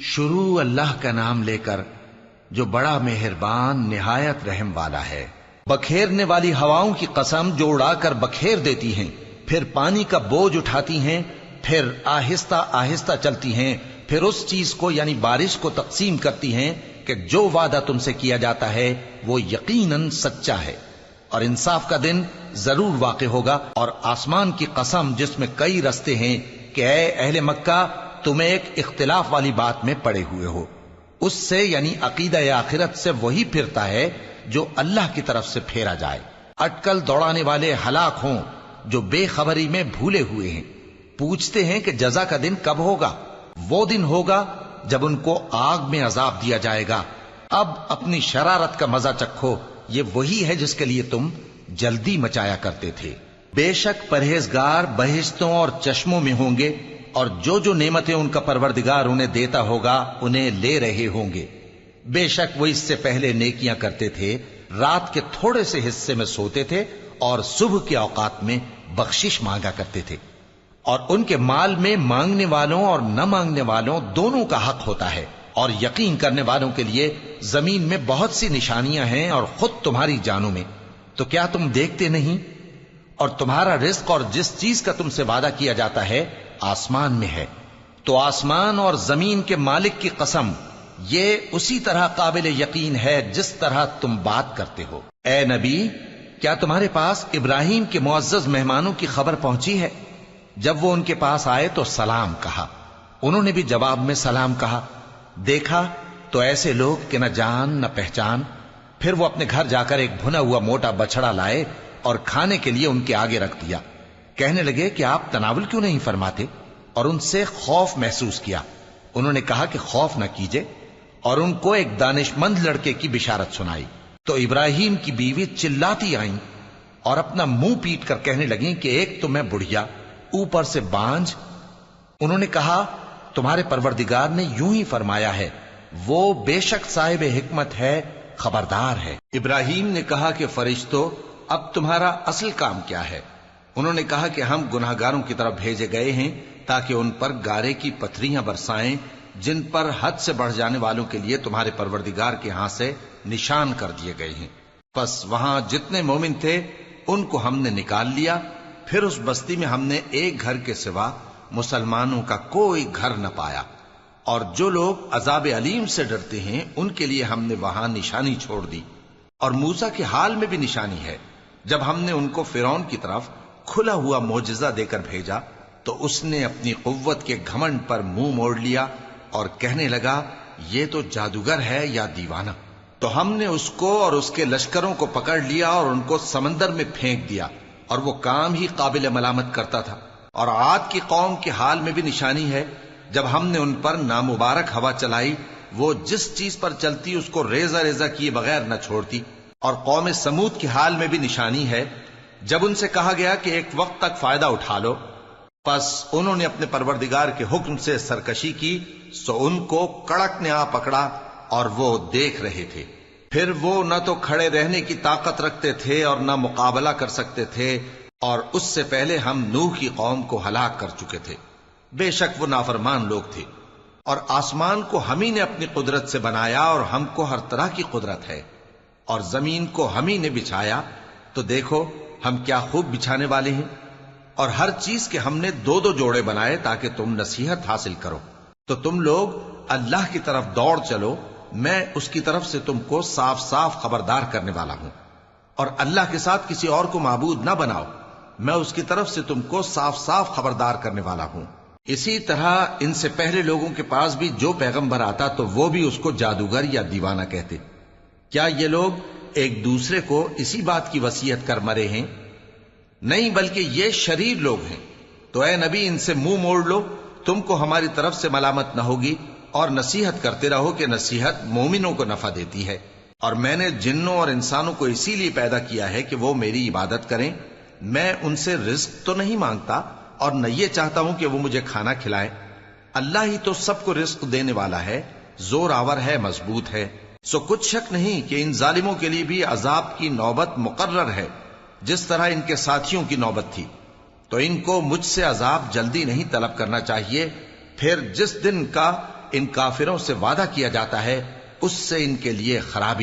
شروع اللہ کا نام لے کر جو بڑا مہربان نہایت رحم والا ہے۔ بکھیرنے والی ہواؤں کی قسم جو اڑا کر بکھیر دیتی ہیں، پھر پانی کا بوجھ اٹھاتی ہیں، پھر آہستہ آہستہ چلتی ہیں، پھر اس چیز کو یعنی بارش کو تقسیم کرتی ہیں کہ جو وعدہ تم سے کیا جاتا ہے وہ یقیناً سچا ہے، اور انصاف کا دن ضرور واقع ہوگا۔ اور آسمان کی قسم جس میں کئی رستے ہیں کہ اے اہل مکہ تم ایک اختلاف والی بات میں پڑے ہوئے ہو، اس سے یعنی عقیدہ آخرت سے وہی پھرتا ہے جو اللہ کی طرف سے پھیرا جائے۔ اٹکل دوڑانے والے ہلاک ہوں جو بے خبری میں بھولے ہوئے ہیں، پوچھتے ہیں کہ جزا کا دن کب ہوگا؟ وہ دن ہوگا جب ان کو آگ میں عذاب دیا جائے گا۔ اب اپنی شرارت کا مزہ چکھو، یہ وہی ہے جس کے لیے تم جلدی مچایا کرتے تھے۔ بے شک پرہیزگار بہشتوں اور چشموں میں ہوں گے، اور جو نعمتیں ان کا پروردگار انہیں دیتا ہوگا انہیں لے رہے ہوں گے۔ بے شک وہ اس سے پہلے نیکیاں کرتے تھے، رات کے تھوڑے سے حصے میں سوتے تھے اور صبح کے اوقات میں بخشش مانگا کرتے تھے، اور ان کے مال میں مانگنے والوں اور نہ مانگنے والوں دونوں کا حق ہوتا ہے۔ اور یقین کرنے والوں کے لیے زمین میں بہت سی نشانیاں ہیں اور خود تمہاری جانوں میں، تو کیا تم دیکھتے نہیں؟ اور تمہارا رزق اور جس چیز کا تم سے وعدہ کیا جاتا ہے آسمان میں ہے، تو آسمان اور زمین کے مالک کی قسم یہ اسی طرح قابل یقین ہے جس طرح تم بات کرتے ہو۔ اے نبی، کیا تمہارے پاس ابراہیم کے معزز مہمانوں کی خبر پہنچی ہے؟ جب وہ ان کے پاس آئے تو سلام کہا، انہوں نے بھی جواب میں سلام کہا۔ دیکھا تو ایسے لوگ کہ نہ جان نہ پہچان۔ پھر وہ اپنے گھر جا کر ایک بھنا ہوا موٹا بچڑا لائے اور کھانے کے لیے ان کے آگے رکھ دیا۔ کہنے لگے کہ آپ تناول کیوں نہیں فرماتے؟ اور ان سے خوف محسوس کیا۔ انہوں نے کہا کہ خوف نہ کیجے، اور ان کو ایک دانش مند لڑکے کی بشارت سنائی۔ تو ابراہیم کی بیوی چلاتی آئیں اور اپنا منہ پیٹ کر کہنے لگیں کہ ایک تو میں بڑھیا، اوپر سے بانجھ۔ انہوں نے کہا تمہارے پروردگار نے یوں ہی فرمایا ہے، وہ بے شک صاحب حکمت ہے، خبردار ہے۔ ابراہیم نے کہا کہ فرشتوں، اب تمہارا اصل کام کیا ہے؟ انہوں نے کہا کہ ہم گناہگاروں کی طرف بھیجے گئے ہیں تاکہ ان پر گارے کی پتھریاں برسائیں جن پر حد سے بڑھ جانے والوں کے لیے تمہارے پروردگار کے ہاں سے نشان کر دیے گئے ہیں۔ پس وہاں جتنے مومن تھے ان کو ہم نے نکال لیا، پھر اس بستی میں ہم نے ایک گھر کے سوا مسلمانوں کا کوئی گھر نہ پایا، اور جو لوگ عذاب علیم سے ڈرتے ہیں ان کے لیے ہم نے وہاں نشانی چھوڑ دی۔ اور موسیٰ کے حال میں بھی نشانی ہے، جب ہم نے ان کو فرعون کی طرف کھلا ہوا معجزہ دے کر بھیجا تو اس نے اپنی قوت کے گھمنڈ پر منہ موڑ لیا اور کہنے لگا یہ تو جادوگر ہے یا دیوانہ۔ تو ہم نے اس کو اور اس کے لشکروں کو پکڑ لیا اور ان کو سمندر میں پھینک دیا، اور وہ کام ہی قابل ملامت کرتا تھا۔ اور عاد کی قوم کے حال میں بھی نشانی ہے، جب ہم نے ان پر نامبارک ہوا چلائی، وہ جس چیز پر چلتی اس کو ریزہ ریزہ کیے بغیر نہ چھوڑتی۔ اور قوم سمود کے حال میں بھی نشانی ہے، جب ان سے کہا گیا کہ ایک وقت تک فائدہ اٹھا لو، پس انہوں نے اپنے پروردگار کے حکم سے سرکشی کی، سو ان کو کڑک نے آ پکڑا اور وہ دیکھ رہے تھے۔ پھر وہ نہ تو کھڑے رہنے کی طاقت رکھتے تھے اور نہ مقابلہ کر سکتے تھے، اور اس سے پہلے ہم نوح کی قوم کو ہلاک کر چکے تھے۔ بے شک وہ نافرمان لوگ تھے۔ اور آسمان کو ہم ہی نے اپنی قدرت سے بنایا، اور ہم کو ہر طرح کی قدرت ہے، اور زمین کو ہم ہی نے بچھایا، تو دیکھو ہم کیا خوب بچھانے والے ہیں۔ اور ہر چیز کے ہم نے دو دو جوڑے بنائے تاکہ تم نصیحت حاصل کرو۔ تو تم لوگ اللہ کی طرف دوڑ چلو، میں اس کی طرف سے تم کو صاف صاف خبردار کرنے والا ہوں۔ اور اللہ کے ساتھ کسی اور کو معبود نہ بناؤ، میں اس کی طرف سے تم کو صاف صاف خبردار کرنے والا ہوں۔ اسی طرح ان سے پہلے لوگوں کے پاس بھی جو پیغمبر آتا تو وہ بھی اس کو جادوگر یا دیوانہ کہتے۔ کیا یہ لوگ ایک دوسرے کو اسی بات کی وصیت کر مرے ہیں؟ نہیں، بلکہ یہ شریر لوگ ہیں۔ تو اے نبی ان سے منہ موڑ لو، تم کو ہماری طرف سے ملامت نہ ہوگی، اور نصیحت کرتے رہو کہ نصیحت مومنوں کو نفع دیتی ہے۔ اور میں نے جنوں اور انسانوں کو اسی لیے پیدا کیا ہے کہ وہ میری عبادت کریں۔ میں ان سے رزق تو نہیں مانگتا، اور نہ یہ چاہتا ہوں کہ وہ مجھے کھانا کھلائیں۔ اللہ ہی تو سب کو رزق دینے والا ہے، زور آور ہے، مضبوط ہے۔ سو کچھ شک نہیں کہ ان ظالموں کے لیے بھی عذاب کی نوبت مقرر ہے، جس طرح ان کے ساتھیوں کی نوبت تھی۔ تو ان کو مجھ سے عذاب جلدی نہیں طلب کرنا چاہیے، پھر جس دن کا ان کافروں سے وعدہ کیا جاتا ہے اس سے ان کے لیے خرابی